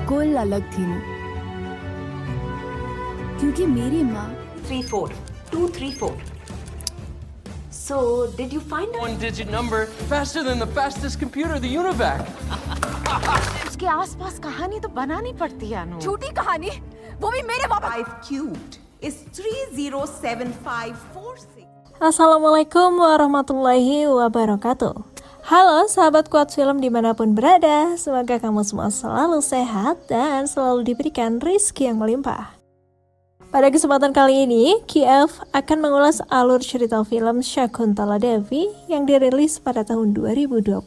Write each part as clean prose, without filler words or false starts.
बिल्कुल अलग थी मैं, क्योंकि मेरी माँ 34 234. So, did you find out? One-digit number faster than the fastest computer, the UNIVAC. उसके आसपास कहानी तो बनानी पड़ती है अनु। झूठी कहानी, वो भी मेरे पापा। 5 cubed is 307546. Assalamualaikum warahmatullahi wabarakatuh. Halo sahabat Kuat Film dimanapun berada, semoga kamu semua selalu sehat dan selalu diberikan rezeki yang melimpah. Pada kesempatan kali ini, Kiev akan mengulas alur cerita film Shakuntala Devi yang dirilis pada tahun 2020.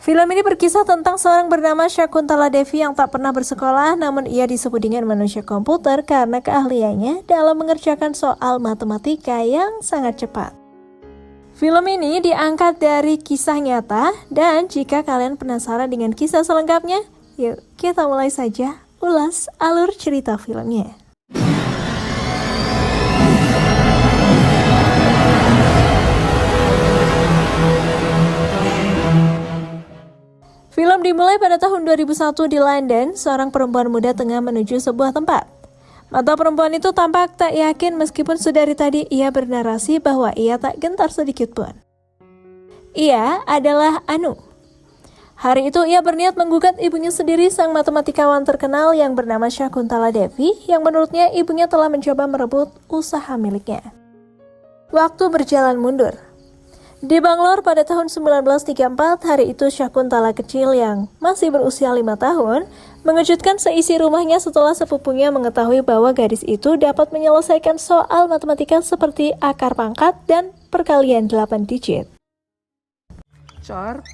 Film ini berkisah tentang seorang bernama Shakuntala Devi yang tak pernah bersekolah, namun ia disebut dengan manusia komputer karena keahliannya dalam mengerjakan soal matematika yang sangat cepat. Film ini diangkat dari kisah nyata, dan jika kalian penasaran dengan kisah selengkapnya, yuk kita mulai saja ulas alur cerita filmnya. Film dimulai pada tahun 2001 di London. Seorang perempuan muda tengah menuju sebuah tempat. Mata perempuan itu tampak tak yakin meskipun sedari tadi ia bernarasi bahwa ia tak gentar sedikit pun. Ia adalah Anu. Hari itu ia berniat menggugat ibunya sendiri, sang matematikawan terkenal yang bernama Shakuntala Devi, yang menurutnya ibunya telah mencoba merebut usaha miliknya. Waktu berjalan mundur. Di Bangalore pada tahun 1934, hari itu Shakuntala kecil yang masih berusia 5 tahun mengejutkan seisi rumahnya setelah sepupunya mengetahui bahwa gadis itu dapat menyelesaikan soal matematika seperti akar pangkat dan perkalian 8 digit. 4 5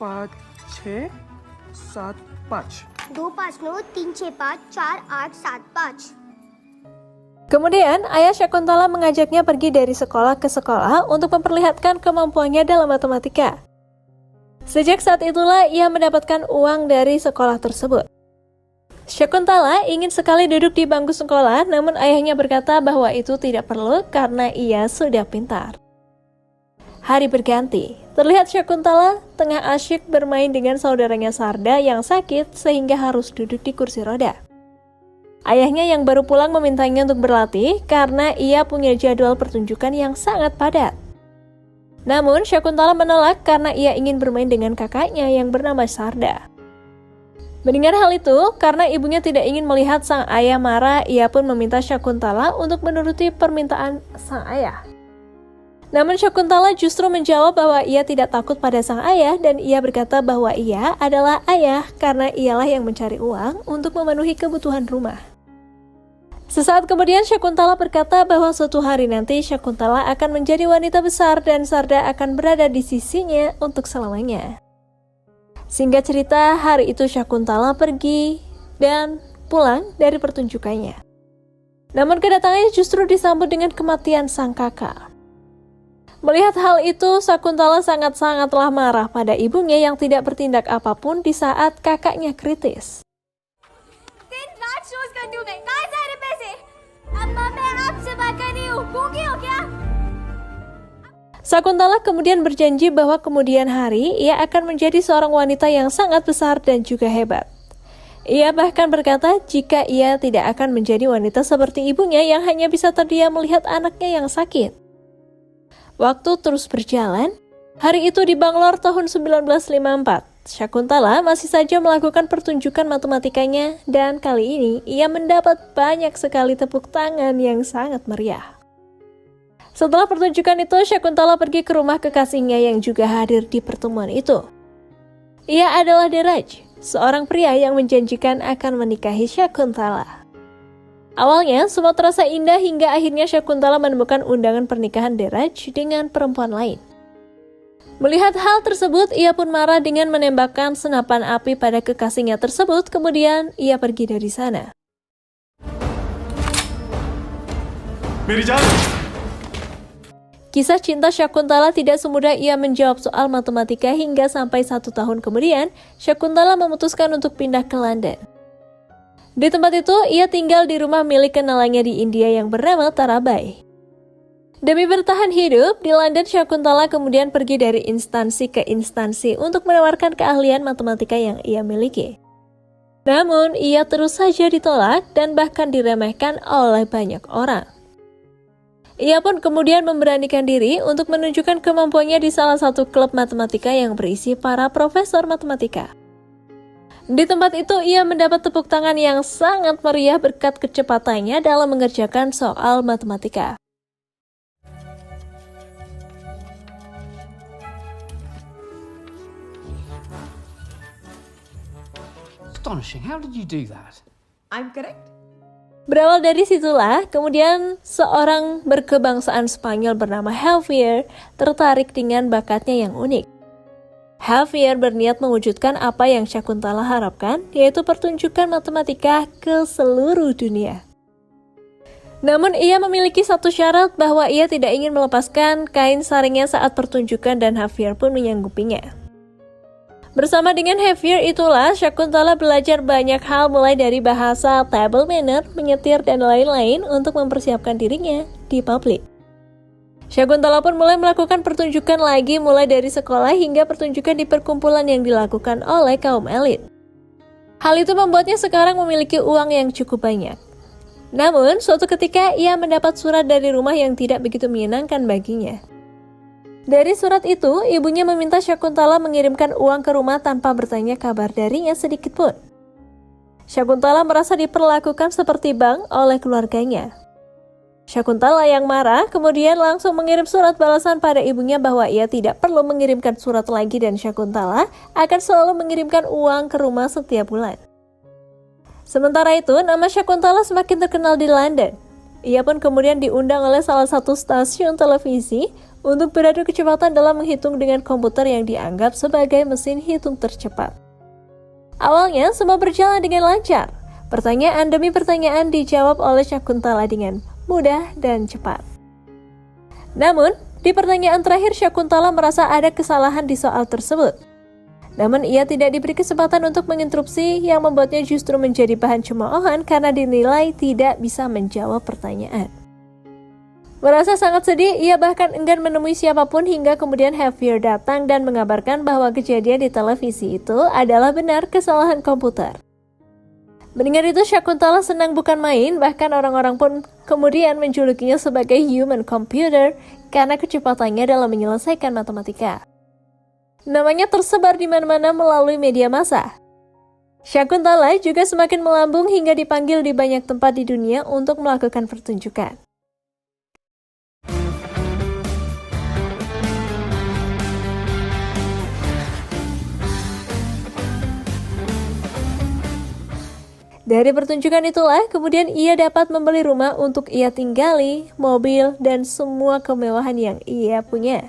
6 7 5 2 5 9 3 6 5 4 8 7 5. Kemudian, ayah Shakuntala mengajaknya pergi dari sekolah ke sekolah untuk memperlihatkan kemampuannya dalam matematika. Sejak saat itulah ia mendapatkan uang dari sekolah tersebut. Shakuntala ingin sekali duduk di bangku sekolah, namun ayahnya berkata bahwa itu tidak perlu karena ia sudah pintar. Hari berganti, terlihat Shakuntala tengah asyik bermain dengan saudaranya Sarda yang sakit sehingga harus duduk di kursi roda. Ayahnya yang baru pulang memintanya untuk berlatih karena ia punya jadwal pertunjukan yang sangat padat. Namun Shakuntala menolak karena ia ingin bermain dengan kakaknya yang bernama Sarda. Mendengar hal itu, karena ibunya tidak ingin melihat sang ayah marah, ia pun meminta Shakuntala untuk menuruti permintaan sang ayah. Namun Shakuntala justru menjawab bahwa ia tidak takut pada sang ayah dan ia berkata bahwa ia adalah ayah karena ialah yang mencari uang untuk memenuhi kebutuhan rumah. Sesaat kemudian Shakuntala berkata bahwa suatu hari nanti Shakuntala akan menjadi wanita besar dan Sarda akan berada di sisinya untuk selamanya. Singkat cerita, hari itu Shakuntala pergi dan pulang dari pertunjukannya. Namun kedatangannya justru disambut dengan kematian sang kakak. Melihat hal itu, Shakuntala sangat-sangatlah marah pada ibunya yang tidak bertindak apapun di saat kakaknya kritis. Shakuntala kemudian berjanji bahwa kemudian hari ia akan menjadi seorang wanita yang sangat besar dan juga hebat. Ia bahkan berkata jika ia tidak akan menjadi wanita seperti ibunya yang hanya bisa terdiam melihat anaknya yang sakit. Waktu terus berjalan. Hari itu di Bangalore tahun 1954. Shakuntala masih saja melakukan pertunjukan matematikanya dan kali ini ia mendapat banyak sekali tepuk tangan yang sangat meriah. Setelah pertunjukan itu, Shakuntala pergi ke rumah kekasihnya yang juga hadir di pertemuan itu. Ia adalah Deraj, seorang pria yang menjanjikan akan menikahi Shakuntala. Awalnya, semua terasa indah hingga akhirnya Shakuntala menemukan undangan pernikahan Deraj dengan perempuan lain. Melihat hal tersebut, ia pun marah dengan menembakkan senapan api pada kekasihnya tersebut, kemudian ia pergi dari sana. Kisah cinta Shakuntala tidak semudah ia menjawab soal matematika hingga sampai 1 tahun kemudian, Shakuntala memutuskan untuk pindah ke London. Di tempat itu, ia tinggal di rumah milik kenalannya di India yang bernama Tarabai. Demi bertahan hidup, di London Shakuntala kemudian pergi dari instansi ke instansi untuk menawarkan keahlian matematika yang ia miliki. Namun, ia terus saja ditolak dan bahkan diremehkan oleh banyak orang. Ia pun kemudian memberanikan diri untuk menunjukkan kemampuannya di salah satu klub matematika yang berisi para profesor matematika. Di tempat itu, ia mendapat tepuk tangan yang sangat meriah berkat kecepatannya dalam mengerjakan soal matematika. Astonishing. How did you do that? I'm correct. Berawal dari situlah, kemudian seorang berkebangsaan Spanyol bernama Javier tertarik dengan bakatnya yang unik. Javier berniat mewujudkan apa yang Syakuntala harapkan, yaitu pertunjukan matematika ke seluruh dunia. Namun ia memiliki satu syarat bahwa ia tidak ingin melepaskan kain saringnya saat pertunjukan dan Javier pun menyanggupinya. Bersama dengan Javier itulah Syakuntala belajar banyak hal mulai dari bahasa, table manner, menyetir, dan lain-lain untuk mempersiapkan dirinya di publik. Syakuntala pun mulai melakukan pertunjukan lagi mulai dari sekolah hingga pertunjukan di perkumpulan yang dilakukan oleh kaum elit. Hal itu membuatnya sekarang memiliki uang yang cukup banyak. Namun, suatu ketika ia mendapat surat dari rumah yang tidak begitu menyenangkan baginya. Dari surat itu, ibunya meminta Syakuntala mengirimkan uang ke rumah tanpa bertanya kabar darinya sedikit pun. Syakuntala merasa diperlakukan seperti bank oleh keluarganya. Syakuntala yang marah kemudian langsung mengirim surat balasan pada ibunya bahwa ia tidak perlu mengirimkan surat lagi dan Syakuntala akan selalu mengirimkan uang ke rumah setiap bulan. Sementara itu, nama Syakuntala semakin terkenal di London. Ia pun kemudian diundang oleh salah satu stasiun televisi untuk beradu kecepatan dalam menghitung dengan komputer yang dianggap sebagai mesin hitung tercepat. Awalnya semua berjalan dengan lancar. Pertanyaan demi pertanyaan dijawab oleh Syakuntala dengan mudah dan cepat. Namun, di pertanyaan terakhir Syakuntala merasa ada kesalahan di soal tersebut. Namun ia tidak diberi kesempatan untuk menginterupsi yang membuatnya justru menjadi bahan cemoohan karena dinilai tidak bisa menjawab pertanyaan. Merasa sangat sedih, ia bahkan enggan menemui siapapun hingga kemudian Javier datang dan mengabarkan bahwa kejadian di televisi itu adalah benar kesalahan komputer. Mendengar itu Syakuntala senang bukan main, bahkan orang-orang pun kemudian menjulukinya sebagai human computer karena kecepatannya dalam menyelesaikan matematika. Namanya tersebar di mana-mana melalui media massa. Syakuntala juga semakin melambung hingga dipanggil di banyak tempat di dunia untuk melakukan pertunjukan. Dari pertunjukan itulah, kemudian ia dapat membeli rumah untuk ia tinggali, mobil, dan semua kemewahan yang ia punya.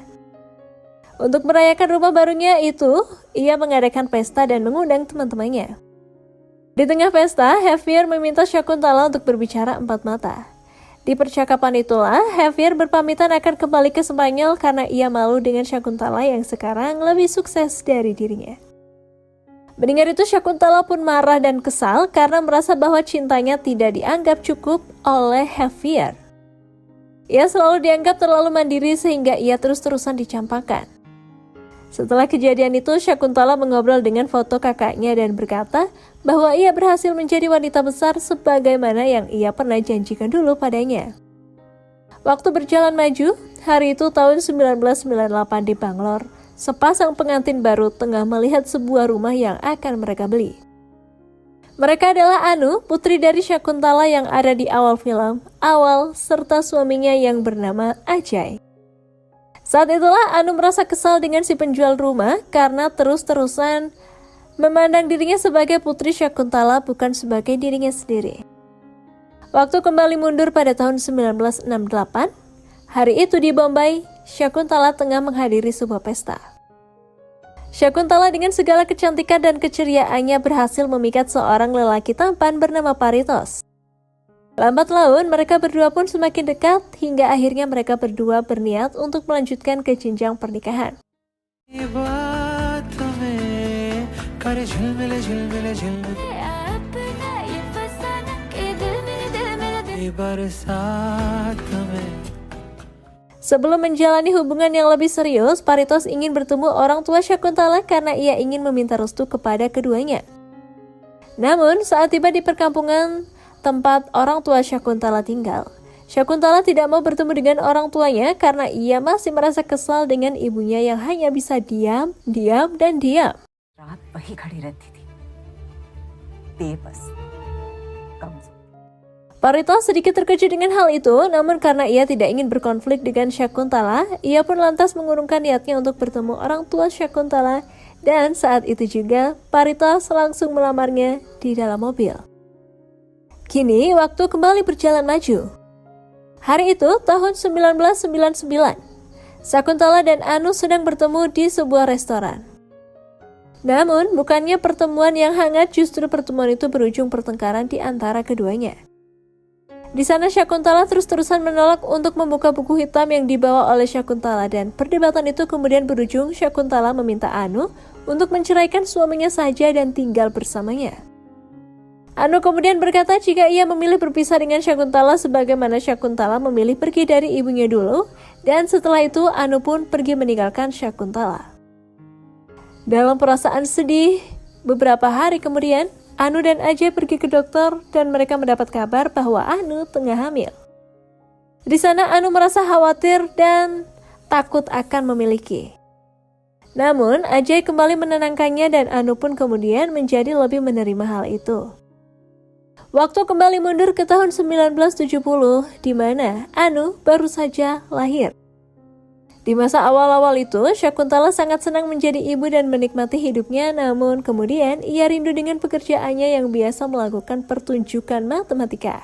Untuk merayakan rumah barunya itu, ia mengadakan pesta dan mengundang teman-temannya. Di tengah pesta, Javier meminta Syakuntala untuk berbicara empat mata. Di percakapan itulah, Javier berpamitan akan kembali ke Spanyol karena ia malu dengan Syakuntala yang sekarang lebih sukses dari dirinya. Mendengar itu Syakuntala pun marah dan kesal karena merasa bahwa cintanya tidak dianggap cukup oleh Javier. Ia selalu dianggap terlalu mandiri sehingga ia terus-terusan dicampakkan. Setelah kejadian itu Syakuntala mengobrol dengan foto kakaknya dan berkata bahwa ia berhasil menjadi wanita besar sebagaimana yang ia pernah janjikan dulu padanya. Waktu berjalan maju, hari itu tahun 1998 di Bangalore. Sepasang pengantin baru tengah melihat sebuah rumah yang akan mereka beli. Mereka adalah Anu, putri dari Syakuntala yang ada di awal film, serta suaminya yang bernama Ajay. Saat itulah Anu merasa kesal dengan si penjual rumah karena terus-terusan memandang dirinya sebagai putri Syakuntala bukan sebagai dirinya sendiri. Waktu kembali mundur pada tahun 1968, hari itu di Bombay, Syakuntala tengah menghadiri sebuah pesta. Syakuntala dengan segala kecantikan dan keceriaannya berhasil memikat seorang lelaki tampan bernama Paritos. Lambat laun mereka berdua pun semakin dekat hingga akhirnya mereka berdua berniat untuk melanjutkan ke jenjang pernikahan. Sebelum menjalani hubungan yang lebih serius, Paritos ingin bertemu orang tua Syakuntala karena ia ingin meminta restu kepada keduanya. Namun saat tiba di perkampungan tempat orang tua Syakuntala tinggal, Syakuntala tidak mau bertemu dengan orang tuanya karena ia masih merasa kesal dengan ibunya yang hanya bisa diam, dan diam. रात वही खड़ी रहती थी, बेबस, कमजोर। Paritos sedikit terkejut dengan hal itu, namun karena ia tidak ingin berkonflik dengan Syakuntala, ia pun lantas mengurungkan niatnya untuk bertemu orang tua Syakuntala, dan saat itu juga Paritos langsung melamarnya di dalam mobil. Kini waktu kembali berjalan maju. Hari itu tahun 1999, Syakuntala dan Anu sedang bertemu di sebuah restoran. Namun bukannya pertemuan yang hangat, justru pertemuan itu berujung pertengkaran di antara keduanya. Di sana Syakuntala terus-terusan menolak untuk membuka buku hitam yang dibawa oleh Syakuntala, dan perdebatan itu kemudian berujung Syakuntala meminta Anu untuk menceraikan suaminya saja dan tinggal bersamanya. Anu kemudian berkata jika ia memilih berpisah dengan Syakuntala sebagaimana Syakuntala memilih pergi dari ibunya dulu, dan setelah itu Anu pun pergi meninggalkan Syakuntala. Dalam perasaan sedih, beberapa hari kemudian Anu dan Ajay pergi ke dokter dan mereka mendapat kabar bahwa Anu tengah hamil. Di sana Anu merasa khawatir dan takut akan memiliki. Namun Ajay kembali menenangkannya dan Anu pun kemudian menjadi lebih menerima hal itu. Waktu kembali mundur ke tahun 1970 di mana Anu baru saja lahir. Di masa awal-awal itu, Syakuntala sangat senang menjadi ibu dan menikmati hidupnya, namun kemudian ia rindu dengan pekerjaannya yang biasa melakukan pertunjukan matematika.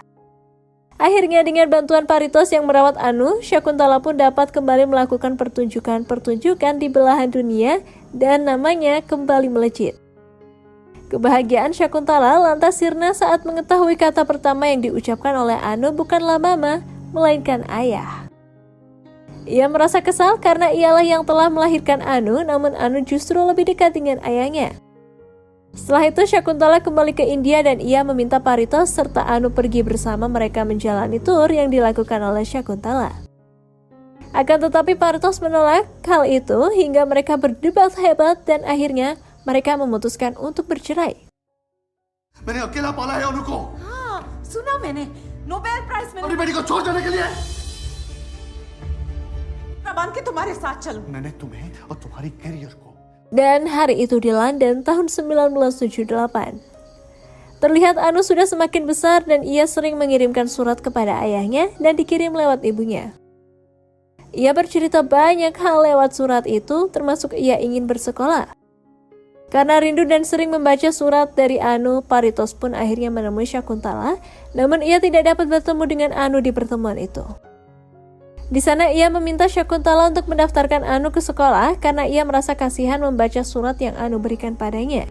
Akhirnya dengan bantuan Paritos yang merawat Anu, Syakuntala pun dapat kembali melakukan pertunjukan di belahan dunia dan namanya kembali melejit. Kebahagiaan Syakuntala lantas sirna saat mengetahui kata pertama yang diucapkan oleh Anu bukanlah mama, melainkan ayah. Ia merasa kesal karena ialah yang telah melahirkan Anu, namun Anu justru lebih dekat dengan ayahnya. Setelah itu Syakuntala kembali ke India dan ia meminta Paritos serta Anu pergi bersama mereka menjalani tur yang dilakukan oleh Syakuntala. Akan tetapi Paritos menolak hal itu hingga mereka berdebat hebat dan akhirnya mereka memutuskan untuk bercerai. मैंने अकेला पाला है उनको। हाँ, सुना मैंने, Nobel prize अपनी बेटी को छोड़ जाने के लिए प्रबान के तुम्हारे साथ चलूं। मैंने तुम्हें और तुम्हारी करियर को। Dan hari itu di London tahun 1978. Terlihat Anu sudah semakin besar dan ia sering mengirimkan surat kepada ayahnya dan dikirim lewat ibunya. Ia bercerita banyak hal lewat surat itu, termasuk ia ingin bersekolah. Karena rindu dan sering membaca surat dari Anu, Paritos pun akhirnya menemui Syakuntala, namun ia tidak dapat bertemu dengan Anu di pertemuan itu. Di sana ia meminta Syakuntala untuk mendaftarkan Anu ke sekolah karena ia merasa kasihan membaca surat yang Anu berikan padanya.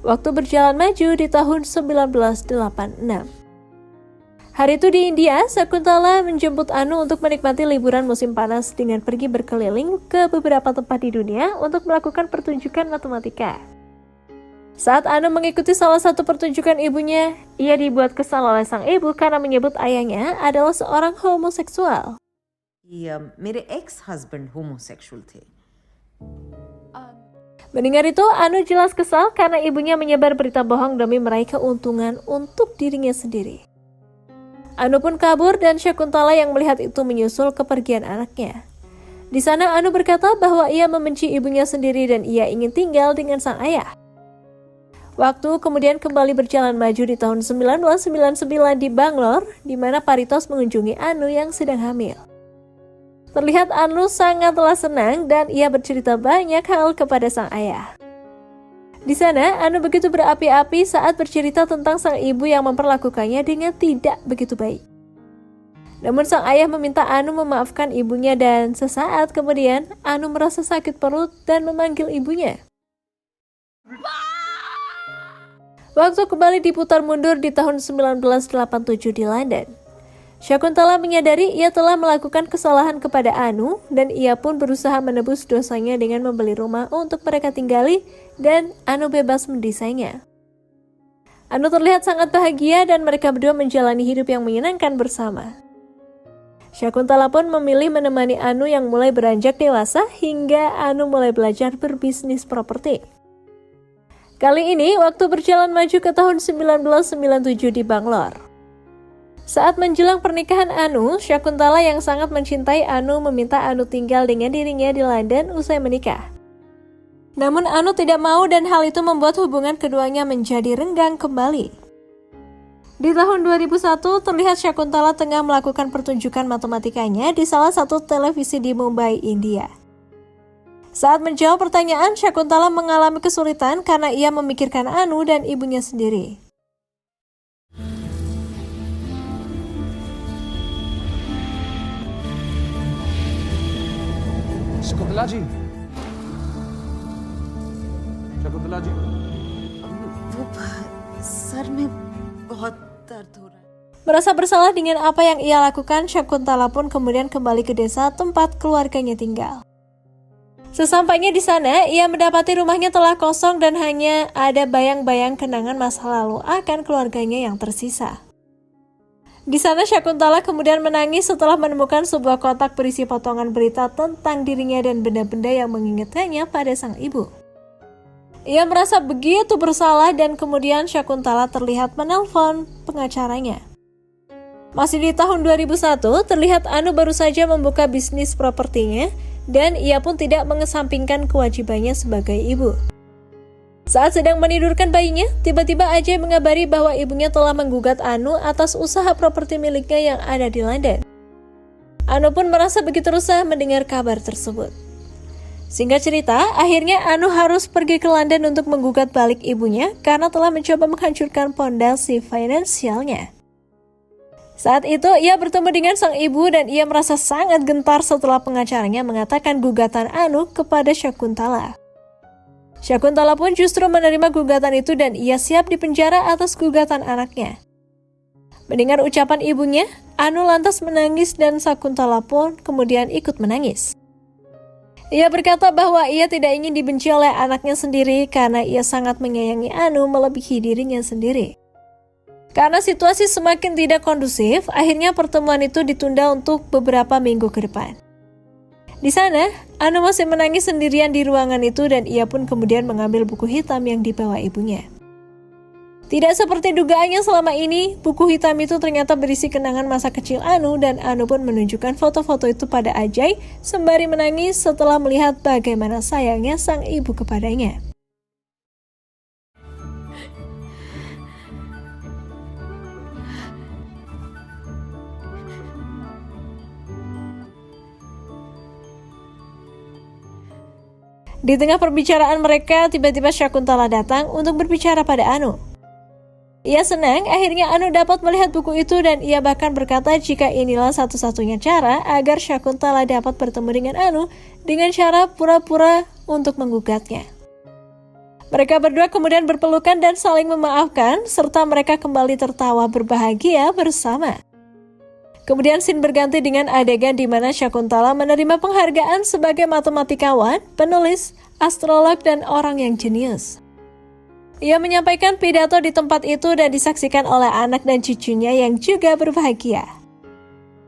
Waktu berjalan maju di tahun 1986. Hari itu di India, Syakuntala menjemput Anu untuk menikmati liburan musim panas dengan pergi berkeliling ke beberapa tempat di dunia untuk melakukan pertunjukan matematika. Saat Anu mengikuti salah satu pertunjukan ibunya, ia dibuat kesal oleh sang ibu karena menyebut ayahnya adalah seorang homoseksual. मेरे ex husband homosexual थे। Mendengar itu, Anu jelas kesal karena ibunya menyebar berita bohong demi meraih keuntungan untuk dirinya sendiri. Anu pun kabur dan Syakuntala yang melihat itu menyusul kepergian anaknya. Di sana Anu berkata bahwa ia membenci ibunya sendiri dan ia ingin tinggal dengan sang ayah. Waktu kemudian kembali berjalan maju di tahun 1999 di Bangalore, di mana Paritos mengunjungi Anu yang sedang hamil. Terlihat Anu sangatlah senang dan ia bercerita banyak hal kepada sang ayah. Di sana, Anu begitu berapi-api saat bercerita tentang sang ibu yang memperlakukannya dengan tidak begitu baik. Namun sang ayah meminta Anu memaafkan ibunya dan sesaat kemudian Anu merasa sakit perut dan memanggil ibunya. Waktu kembali diputar mundur di tahun 1987 di London. Syakuntala menyadari ia telah melakukan kesalahan kepada Anu dan ia pun berusaha menebus dosanya dengan membeli rumah untuk mereka tinggali dan Anu bebas mendesainnya. Anu terlihat sangat bahagia dan mereka berdua menjalani hidup yang menyenangkan bersama. Syakuntala pun memilih menemani Anu yang mulai beranjak dewasa hingga Anu mulai belajar berbisnis properti. Kali ini, waktu berjalan maju ke tahun 1997 di Bangalore. Saat menjelang pernikahan Anu, Syakuntala yang sangat mencintai Anu meminta Anu tinggal dengan dirinya di London usai menikah. Namun Anu tidak mau dan hal itu membuat hubungan keduanya menjadi renggang kembali. Di tahun 2001, terlihat Syakuntala tengah melakukan pertunjukan matematikanya di salah satu televisi di Mumbai, India. Saat menjawab pertanyaan, Syakuntala mengalami kesulitan karena ia memikirkan Anu dan ibunya sendiri. Shakuntala ji, Shakuntala ji, वो सर में बहुत दर्द हो रहा है. Merasa bersalah dengan apa yang ia lakukan, Syakuntala pun kemudian kembali ke desa tempat keluarganya tinggal. Sesampainya di sana, ia mendapati rumahnya telah kosong dan hanya ada bayang-bayang kenangan masa lalu akan keluarganya yang tersisa. Di sana Syakuntala kemudian menangis setelah menemukan sebuah kotak berisi potongan berita tentang dirinya dan benda-benda yang mengingatkannya pada sang ibu. Ia merasa begitu bersalah dan kemudian Syakuntala terlihat menelpon pengacaranya. Masih di tahun 2001, terlihat Anu baru saja membuka bisnis propertinya dan ia pun tidak mengesampingkan kewajibannya sebagai ibu. Saat sedang menidurkan bayinya, tiba-tiba Ajay mengabari bahwa ibunya telah menggugat Anu atas usaha properti miliknya yang ada di London. Anu pun merasa begitu resah mendengar kabar tersebut. Singkat cerita, akhirnya Anu harus pergi ke London untuk menggugat balik ibunya karena telah mencoba menghancurkan pondasi finansialnya. Saat itu, ia bertemu dengan sang ibu dan ia merasa sangat gentar setelah pengacaranya mengatakan gugatan Anu kepada Syakuntala. Syakuntala pun justru menerima gugatan itu dan ia siap dipenjara atas gugatan anaknya. Mendengar ucapan ibunya, Anu lantas menangis dan Syakuntala pun kemudian ikut menangis. Ia berkata bahwa ia tidak ingin dibenci oleh anaknya sendiri karena ia sangat menyayangi Anu melebihi dirinya sendiri. Karena situasi semakin tidak kondusif, akhirnya pertemuan itu ditunda untuk beberapa minggu ke depan. Di sana, Anu masih menangis sendirian di ruangan itu dan ia pun kemudian mengambil buku hitam yang dibawa ibunya. Tidak seperti dugaannya selama ini, buku hitam itu ternyata berisi kenangan masa kecil Anu dan Anu pun menunjukkan foto-foto itu pada Ajay sembari menangis setelah melihat bagaimana sayangnya sang ibu kepadanya. Di tengah perbicaraan mereka, tiba-tiba Syakuntala datang untuk berbicara pada Anu. Ia senang akhirnya Anu dapat melihat buku itu dan ia bahkan berkata jika inilah satu-satunya cara agar Syakuntala dapat bertemu dengan Anu dengan cara pura-pura untuk menggugatnya. Mereka berdua kemudian berpelukan dan saling memaafkan serta mereka kembali tertawa berbahagia bersama. Kemudian scene berganti dengan adegan di mana Syakuntala menerima penghargaan sebagai matematikawan, penulis, astrolog, dan orang yang jenius. Ia menyampaikan pidato di tempat itu dan disaksikan oleh anak dan cucunya yang juga berbahagia.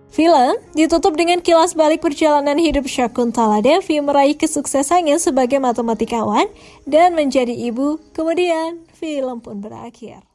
Film ditutup dengan kilas balik perjalanan hidup Syakuntala Devi meraih kesuksesannya sebagai matematikawan dan menjadi ibu, kemudian film pun berakhir.